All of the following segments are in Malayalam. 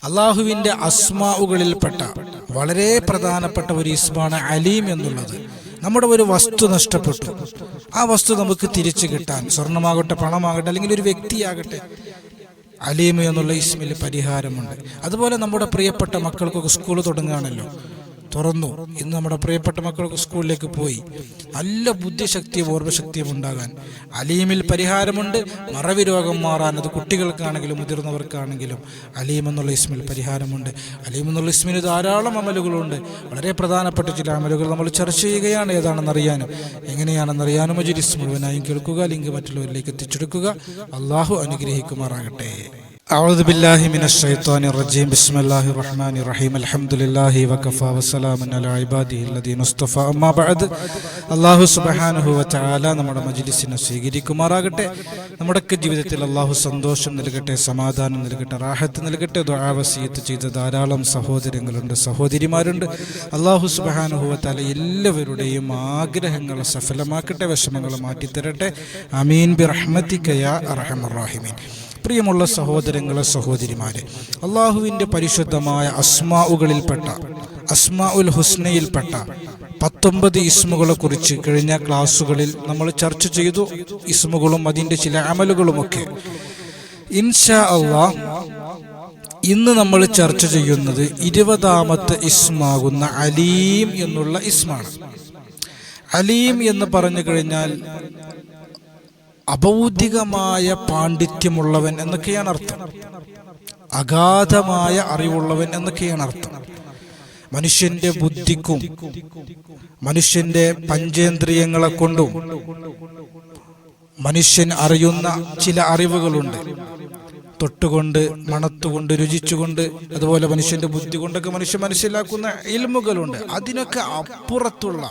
അള്ളാഹുവിൻ്റെ അസ്മാഉകളിൽപ്പെട്ട വളരെ പ്രധാനപ്പെട്ട ഒരു ഇസ്മാണ് അലീം എന്നുള്ളത്. നമ്മുടെ ഒരു വസ്തു നഷ്ടപ്പെട്ടു, ആ വസ്തു നമുക്ക് തിരിച്ചു കിട്ടാൻ, സ്വർണമാകട്ടെ പണമാകട്ടെ അല്ലെങ്കിൽ ഒരു വ്യക്തിയാകട്ടെ, അലീം എന്നുള്ള ഇസ്മിൽ പരിഹാരമുണ്ട്. അതുപോലെ നമ്മുടെ പ്രിയപ്പെട്ട മക്കൾക്കൊക്കെ സ്കൂൾ തുടങ്ങുകയാണല്ലോ, തുറന്നു. ഇന്ന് നമ്മുടെ പ്രിയപ്പെട്ട മക്കൾക്ക് സ്കൂളിലേക്ക് പോയി. നല്ല ബുദ്ധിശക്തിയും ഓർമ്മശക്തിയും ഉണ്ടാകാൻ അലീമിൽ പരിഹാരമുണ്ട്. മറവി രോഗം മാറാൻ, അത് കുട്ടികൾക്കാണെങ്കിലും മുതിർന്നവർക്കാണെങ്കിലും അലീം എന്നുള്ള ഇസ്മിൽ പരിഹാരമുണ്ട്. അലീം എന്നുള്ള ഇസ്മിന് ധാരാളം അമലുകളുണ്ട്. വളരെ പ്രധാനപ്പെട്ട ചില അമലുകൾ നമ്മൾ ചർച്ച ചെയ്യുകയാണ്. ഏതാണെന്നറിയാനും എങ്ങനെയാണെന്നറിയാനും മജ്‌ലിസ് മുഴുവനായും കേൾക്കുക, ലിങ്ക് മറ്റുള്ളവരിലേക്ക് എത്തിച്ചെടുക്കുക. അള്ളാഹു അനുഗ്രഹിക്കുമാറാകട്ടെ. അഊദു ബില്ലാഹി മിനശ് ശൈത്വാനിർ റജീം. ബിസ്മില്ലാഹിർ റഹ്മാനിർ റഹീം. അൽഹംദുലില്ലാഹി വകഫാ വസ്സലാമുൻ അലാ ഇബാദിഹിൽ ലദീന ഇസ്തഫാ. അമ്മാ ബഅദ്. അല്ലാഹു സുബ്ഹാനഹു വ തആല നമ്മുടെ മജ്‌ലിസിനെ സ്വീകരിക്കുമാറാകട്ടെ. നമ്മുടെയൊക്കെ ജീവിതത്തിൽ അല്ലാഹു സന്തോഷം നൽകട്ടെ, സമാധാനം നൽകട്ടെ, റാഹത്ത് നൽകട്ടെ. ദുആ വസിയത്ത് ചെയ്ത ധാരാളം സഹോദരങ്ങളുണ്ട്, സഹോദരിമാരുണ്ട്. അല്ലാഹു സുബ്ഹാനഹു വ തആല എല്ലാവരുടെയും ആഗ്രഹങ്ങൾ സഫലമാക്കട്ടെ, വിഷമങ്ങൾ മാറ്റിത്തരട്ടെ. ആമീൻ ബിറഹ്മതിക യാ അർഹമർ റഹീമീൻ. പ്രിയമുള്ള സഹോദരങ്ങളെ, സഹോദരിമാരെ, അള്ളാഹുവിൻ്റെ പരിശുദ്ധമായ അസ്മാഉകളിൽപ്പെട്ട, അസ്മാഉൽ ഹുസ്നയിൽപ്പെട്ട 19 ഇസ്മുകളെ കുറിച്ച് കഴിഞ്ഞ ക്ലാസ്സുകളിൽ നമ്മൾ ചർച്ച ചെയ്തു. ഇസ്മുകളും അതിൻ്റെ ചില അമലുകളുമൊക്കെ. ഇൻഷാ അല്ലാഹ് ഇന്ന് നമ്മൾ ചർച്ച ചെയ്യുന്നത് 20ാമത്തെ ഇസ്മാകുന്ന അലീം എന്നുള്ള ഇസ്മാണ്. അലീം എന്ന് പറഞ്ഞു കഴിഞ്ഞാൽ അബൗദ്ധികമായ പാണ്ഡിത്യമുള്ളവൻ എന്നൊക്കെയാണ് അർത്ഥം. അഗാധമായ അറിവുള്ളവൻ എന്നൊക്കെയാണ് അർത്ഥം. മനുഷ്യന്റെ ബുദ്ധിക്കും മനുഷ്യന്റെ പഞ്ചേന്ദ്രിയങ്ങളെ കൊണ്ടും മനുഷ്യൻ അറിയുന്ന ചില അറിവുകളുണ്ട്. തൊട്ടുകൊണ്ട്, മണത്തുകൊണ്ട്, രുചിച്ചുകൊണ്ട്, അതുപോലെ മനുഷ്യന്റെ ബുദ്ധി കൊണ്ടൊക്കെ മനുഷ്യൻ മനസ്സിലാക്കുന്ന ഇൽമുകളുണ്ട്. അതിനൊക്കെ അപ്പുറത്തുള്ള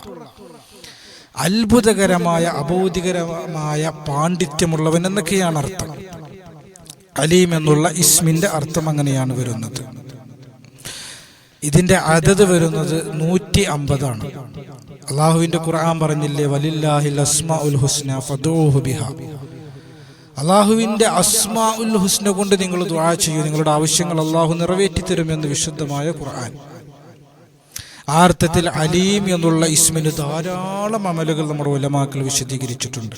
അത്ഭുതകരമായ അബൗദ്ധികരമായ പാണ്ഡിത്യമുള്ളവൻ എന്നൊക്കെയാണ് അർത്ഥം. അലീം എന്നുള്ള ഇസ്മിന്റെ അർത്ഥം അങ്ങനെയാണ് വരുന്നത്. ഇതിന്റെ അദദ് വരുന്നത് 150 അള്ളാഹുവിന്റെ ഖുർആൻ പറഞ്ഞില്ലേ, വലില്ലാഹിൽ അസ്മാഉൽ ഹുസ്ന ഫദഊഹു ബിഹാ. അള്ളാഹുവിന്റെ അസ്മാഉൽ ഹുസ്ന കൊണ്ട് നിങ്ങൾ ദുആ ചെയ്യൂ, നിങ്ങളുടെ ആവശ്യങ്ങൾ അള്ളാഹു നിറവേറ്റി തരുമെന്ന് വിശുദ്ധമായ ഖുർആൻ. ആ അർത്ഥത്തിൽ അലീം എന്നുള്ള ഇസ്മിന് ധാരാളം അമലുകൾ നമ്മുടെ ഉലമാക്കൾ വിശദീകരിച്ചിട്ടുണ്ട്.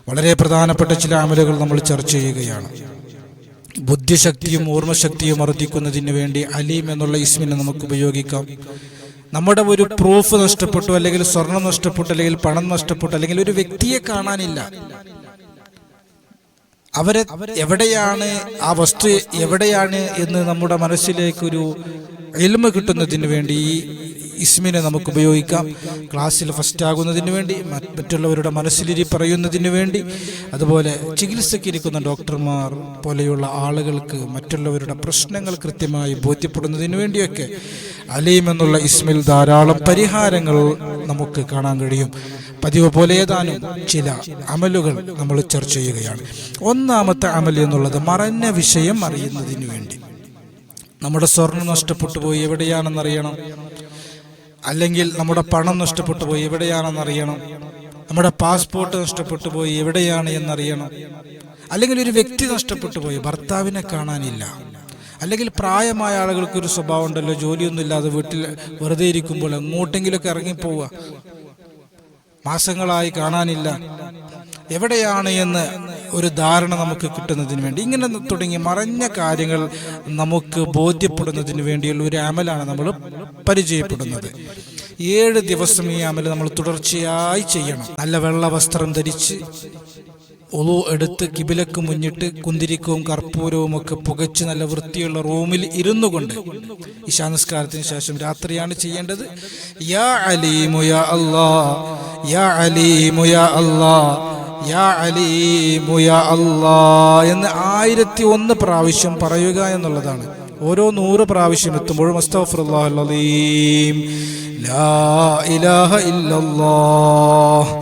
വളരെ പ്രധാനപ്പെട്ട ചില അമലുകൾ നമ്മൾ ചർച്ച ചെയ്യുകയാണ്. ബുദ്ധിശക്തിയും ഓർമ്മശക്തിയും വർദ്ധിക്കുന്നതിന് വേണ്ടി അലീം എന്നുള്ള ഇസ്മിനെ നമുക്ക് ഉപയോഗിക്കാം. നമ്മുടെ ഒരു പ്രൂഫ് നഷ്ടപ്പെട്ടു, അല്ലെങ്കിൽ സ്വർണം നഷ്ടപ്പെട്ടു, അല്ലെങ്കിൽ പണം നഷ്ടപ്പെട്ടു, അല്ലെങ്കിൽ ഒരു വ്യക്തിയെ കാണാനില്ല, അവരെ എവിടെയാണ്, ആ വസ്തു എവിടെയാണ് എന്ന് നമ്മുടെ മനസ്സിലേക്കൊരു ഇൽമ കിട്ടുന്നതിന് വേണ്ടി ഈ ഇസ്മിനെ നമുക്ക് ഉപയോഗിക്കാം. ക്ലാസ്സിൽ ഫസ്റ്റ് ആകുന്നതിന് വേണ്ടി, മറ്റുള്ളവരുടെ മനസ്സിലിരി പറയുന്നതിന് വേണ്ടി, അതുപോലെ ചികിത്സയ്ക്കിരിക്കുന്ന ഡോക്ടർമാർ പോലെയുള്ള ആളുകൾക്ക് മറ്റുള്ളവരുടെ പ്രശ്നങ്ങൾ കൃത്യമായി ബോധ്യപ്പെടുന്നതിന് വേണ്ടിയൊക്കെ അലീം എന്നുള്ള ഇസ്മിൽ ധാരാളം പരിഹാരങ്ങൾ നമുക്ക് കാണാൻ കഴിയും. പതിവ് പോലെ ഏതാനും ചില അമലുകൾ നമ്മൾ ചർച്ച ചെയ്യുകയാണ്. ഒന്നാമത്തെ അമൽ എന്നുള്ളത് മറഞ്ഞ വിഷയം അറിയുന്നതിന് വേണ്ടി. നമ്മുടെ സ്വർണം നഷ്ടപ്പെട്ടു പോയി, എവിടെയാണെന്നറിയണം. അല്ലെങ്കിൽ നമ്മുടെ പണം നഷ്ടപ്പെട്ടു പോയി, എവിടെയാണെന്നറിയണം. നമ്മുടെ പാസ്പോർട്ട് നഷ്ടപ്പെട്ടു പോയി, എവിടെയാണ് എന്നറിയണം. അല്ലെങ്കിൽ ഒരു വ്യക്തി നഷ്ടപ്പെട്ടു പോയി, ഭർത്താവിനെ കാണാനില്ല. അല്ലെങ്കിൽ പ്രായമായ ആളുകൾക്കൊരു സ്വഭാവം ഉണ്ടല്ലോ, ജോലിയൊന്നുമില്ലാതെ വീട്ടിൽ വെറുതെ ഇരിക്കുമ്പോൾ എങ്ങോട്ടെങ്കിലുമൊക്കെ ഇറങ്ങിപ്പോവുക, മാസങ്ങളായി കാണാനില്ല, എവിടെയാണ് എന്ന് ഒരു ധാരണ നമുക്ക് കിട്ടുന്നതിന് വേണ്ടി. ഇങ്ങനെ തുടങ്ങി മറഞ്ഞ കാര്യങ്ങൾ നമുക്ക് ബോധ്യപ്പെടുന്നതിന് വേണ്ടിയുള്ള ഒരു അമലാണ് നമ്മൾ പരിചയപ്പെടുന്നത്. 7 ദിവസം ഈ അമൽ നമ്മൾ തുടർച്ചയായി ചെയ്യണം. നല്ല വെള്ള വസ്ത്രം ധരിച്ച് ഒളു എടുത്ത് കിബിലക്ക് മുന്നിട്ട് കുന്തിരിക്കവും കർപ്പൂരവും ഒക്കെ പുകച്ച് നല്ല വൃത്തിയുള്ള റൂമിൽ ഇരുന്നു കൊണ്ട് ഇശാ നിസ്കാരത്തിന് ശേഷം രാത്രിയാണ് ചെയ്യേണ്ടത്. യാ അലീമു യാ അല്ലാഹ്, യാ അലീമു യാ അല്ലാഹ്, യാ അലീമു യാ അല്ലാഹ് എന്ന് 1001 പ്രാവശ്യം പറയുക എന്നുള്ളതാണ്. ഓരോ 100 പ്രാവശ്യം എത്തുമ്പോഴും അസ്തഗ്ഫിറുല്ലാഹൽ അലീം, ലാ ഇലാഹ ഇല്ലല്ലാഹ്,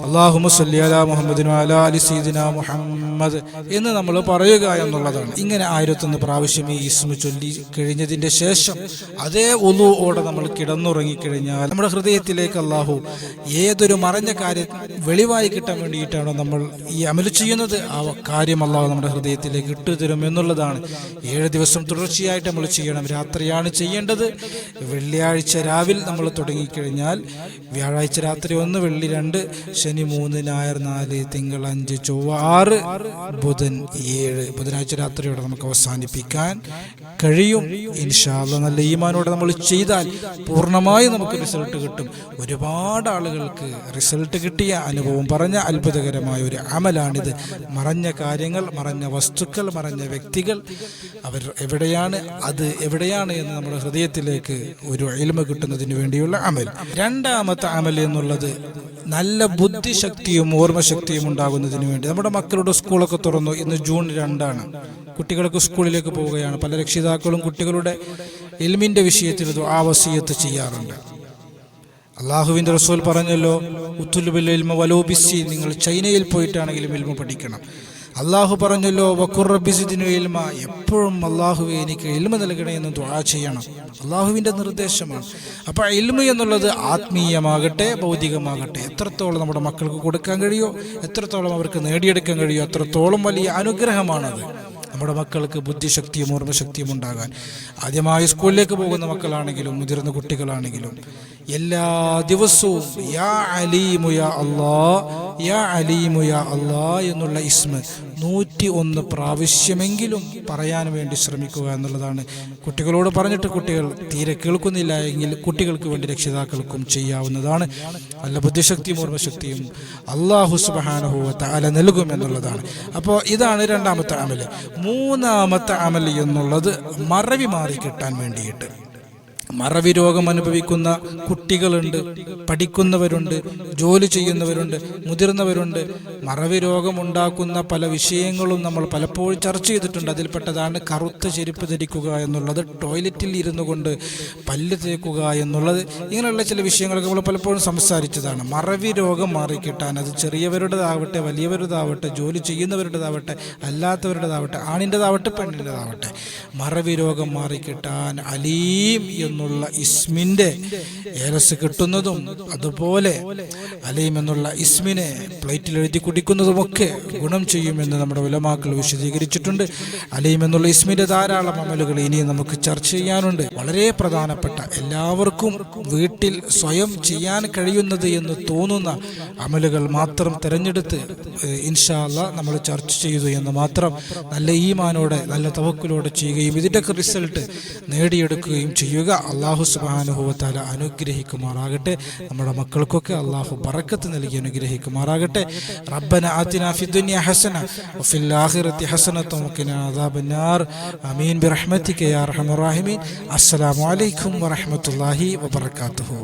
അല്ലാഹുമ്മ സ്വല്ലി അലാ മുഹമ്മദിൻ വഅലാ ആലി സയ്യിദിനാ മുഹമ്മദ് എന്ന് നമ്മൾ പറയുക എന്നുള്ളതാണ്. ഇങ്ങനെ 1001 പ്രാവശ്യം ഈ ഇസ്മ ചൊല്ലി കഴിഞ്ഞതിൻ്റെ ശേഷം അതേ ഉളൂഓടെ നമ്മൾ കിടന്നുറങ്ങിക്കഴിഞ്ഞാൽ നമ്മുടെ ഹൃദയത്തിലേക്ക് അല്ലാഹു ഏതൊരു മറഞ്ഞ കാര്യം വെളിവായി കിട്ടാൻ വേണ്ടിയിട്ടാണോ നമ്മൾ ഈ അമൽ ചെയ്യുന്നത്, ആ കാര്യം അല്ലാഹു നമ്മുടെ ഹൃദയത്തിലേക്ക് ഇട്ടുതരും എന്നുള്ളതാണ്. 7 ദിവസം തുടർച്ചയായിട്ട് നമ്മൾ ചെയ്യണം. രാത്രിയാണ് ചെയ്യേണ്ടത്. വെള്ളിയാഴ്ച രാവിലെ നമ്മൾ തുടങ്ങിക്കഴിഞ്ഞാൽ വ്യാഴാഴ്ച രാത്രി 1, വെള്ളി 2, ശനി 3, ഞായർ 4, തിങ്കൾ 5, ചൊവ്വ 6, ബുധൻ 7. ബുധനാഴ്ച രാത്രിയോടെ നമുക്ക് അവസാനിപ്പിക്കാൻ കഴിയും. ഇൻഷാ അല്ലാഹ് നല്ല ഈമാനോടെ നമ്മൾ ചെയ്താൽ പൂർണ്ണമായും നമുക്ക് റിസൾട്ട് കിട്ടും. ഒരുപാട് ആളുകൾക്ക് റിസൾട്ട് കിട്ടിയ അനുഭവം പറഞ്ഞ അത്ഭുതകരമായ ഒരു അമലാണിത്. മറഞ്ഞ കാര്യങ്ങൾ, മറഞ്ഞ വസ്തുക്കൾ, മറഞ്ഞ വ്യക്തികൾ അവർ എവിടെയാണ്, അത് എവിടെയാണ് എന്ന് നമ്മുടെ ഹൃദയത്തിലേക്ക് ഒരു ഇൽമ കിട്ടുന്നതിന് വേണ്ടിയുള്ള അമൽ. രണ്ടാമത്തെ അമൽ എന്നുള്ളത് നല്ല ബുദ്ധിശക്തിയും ഓർമ്മശക്തിയും ഉണ്ടാകുന്നതിന് വേണ്ടി. നമ്മുടെ മക്കളുടെ സ്കൂളൊക്കെ തുറന്നു. ഇന്ന് ജൂൺ 2 കുട്ടികൾക്ക് സ്കൂളിലേക്ക് പോവുകയാണ്. പല രക്ഷിതാക്കളും കുട്ടികളുടെ ഇൽമിന്റെ വിഷയത്തിൽ ദുആ വസിയത്ത് ചെയ്യാറുണ്ട്. അള്ളാഹുവിൻ്റെ റസൂൽ പറഞ്ഞല്ലോ, ഉത്തുലുബിൽ ഇൽമ വലോ ബിസ്സി, നിങ്ങൾ ചൈനയിൽ പോയിട്ടാണെങ്കിലും ഇൽമ പഠിക്കണം. അള്ളാഹു പറഞ്ഞല്ലോ, വഖുർ റബ്ബി സിദ്നി ഇൽമ, എപ്പോഴും അള്ളാഹുവെ എനിക്ക് ഇൽമ നൽകണേ എന്ന് ദുആ ചെയ്യണം. അള്ളാഹുവിൻ്റെ നിർദ്ദേശമാണ്. അപ്പോൾ ഇൽമ എന്നുള്ളത് ആത്മീയമാകട്ടെ ഭൗതികമാകട്ടെ എത്രത്തോളം നമ്മുടെ മക്കൾക്ക് കൊടുക്കാൻ കഴിയുമോ, എത്രത്തോളം അവർക്ക് നേടിയെടുക്കാൻ കഴിയുമോ, അത്രത്തോളം വലിയ അനുഗ്രഹമാണത്. നമ്മുടെ മക്കൾക്ക് ബുദ്ധിശക്തിയും ഓർമ്മശക്തിയും ഉണ്ടാകാൻ. ആദ്യമായി സ്കൂളിലേക്ക് പോകുന്ന മക്കളാണെങ്കിലും മുതിർന്ന കുട്ടികളാണെങ്കിലും എല്ലാ ദിവസവും യാ അലീമു യാ അല്ലാ, യാ അലീമു യാ അല്ലാ എന്നുള്ള ഇസ്മ 101 പ്രാവശ്യമെങ്കിലും പറയാൻ വേണ്ടി ശ്രമിക്കുക എന്നുള്ളതാണ്. കുട്ടികളോട് പറഞ്ഞിട്ട് കുട്ടികൾ തീരെ കേൾക്കുന്നില്ല എങ്കിൽ കുട്ടികൾക്ക് വേണ്ടി രക്ഷിതാക്കൾക്കും ചെയ്യാവുന്നതാണ്. നല്ല ബുദ്ധിശക്തിയും ഓർമ്മശക്തിയും അല്ലാഹു സുബ്ഹാനഹു വ തആല നൽകും എന്നുള്ളതാണ്. അപ്പോൾ ഇതാണ് രണ്ടാമത്തെ അമൽ. മൂന്നാമത്തെ അമൽ എന്നുള്ളത് മറവി മാറി കിട്ടാൻ വേണ്ടിയിട്ട്. മറവി രോഗം അനുഭവിക്കുന്ന കുട്ടികളുണ്ട്, പഠിക്കുന്നവരുണ്ട്, ജോലി ചെയ്യുന്നവരുണ്ട്, മുതിർന്നവരുണ്ട്. മറവി രോഗമുണ്ടാക്കുന്ന പല വിഷയങ്ങളും നമ്മൾ പലപ്പോഴും ചർച്ച ചെയ്തിട്ടുണ്ട്. അതിൽപ്പെട്ടതാണ് കറുത്ത ചെരുപ്പ് ധരിക്കുക എന്നുള്ളത്, ടോയ്ലറ്റിൽ ഇരുന്നു കൊണ്ട് പല്ല് തേക്കുക എന്നുള്ളത്. ഇങ്ങനെയുള്ള ചില വിഷയങ്ങളൊക്കെ നമ്മൾ പലപ്പോഴും സംസാരിച്ചതാണ്. മറവി രോഗം മാറിക്കിട്ടാൻ, അത് ചെറിയവരുടേതാവട്ടെ വലിയവരുടേതാവട്ടെ, ജോലി ചെയ്യുന്നവരുടേതാവട്ടെ അല്ലാത്തവരുടേതാവട്ടെ, ആണിൻ്റെതാവട്ടെ പെണ്ണിൻ്റെതാവട്ടെ, മറവി രോഗം മാറിക്കിട്ടാൻ അലീം എന്നുള്ള ഇസ്മിന്റെ ഏലസ് കിട്ടുന്നതും അതുപോലെ അലീം എന്നുള്ള ഇസ്മിനെ പ്ലേറ്റിൽ എഴുതി കുടിക്കുന്നതുമൊക്കെ ഗുണം ചെയ്യുമെന്ന് നമ്മുടെ ഉലമാക്കൾ വിശദീകരിച്ചിട്ടുണ്ട്. അലീം എന്നുള്ള ഇസ്മിന്റെ ധാരാളം അമലുകൾ ഇനിയും നമുക്ക് ചർച്ച ചെയ്യാനുണ്ട്. വളരെ പ്രധാനപ്പെട്ട എല്ലാവർക്കും വീട്ടിൽ സ്വയം ചെയ്യാൻ കഴിയുന്നത് എന്ന് തോന്നുന്ന അമലുകൾ മാത്രം തിരഞ്ഞെടുത്ത് ഇൻഷാ അല്ലാഹ് നമ്മൾ ചർച്ച ചെയ്തു എന്ന് മാത്രം. നല്ല ഈമാനോടെ നല്ല തവക്കുലോടെ ചെയ്യുകയും ഇതിൻ്റെയൊക്കെ റിസൾട്ട് നേടിയെടുക്കുകയും ചെയ്യുക. അല്ലാഹു സുബ്ഹാനഹു വ തആല അനുഗ്രഹിക്കുമാറാകട്ടെ. നമ്മുടെ മക്കൾക്കൊക്കെ അല്ലാഹു ബറക്കത്ത് നൽകി അനുഗ്രഹിക്കുമാറാകട്ടെ. റബ്ബന ആതിനാ ഫിദ്ദുനിയ ഹസന വഫിൽ ആഖിറതി ഹസനത വഖിനാ അദാബന്നാർ. ആമീൻ ബിറഹ്മതിക യാ അർഹമർ റഹീമീൻ. അസ്സലാമു അലൈക്കും വറഹ്മത്തുള്ളാഹി വബറകാതുഹു.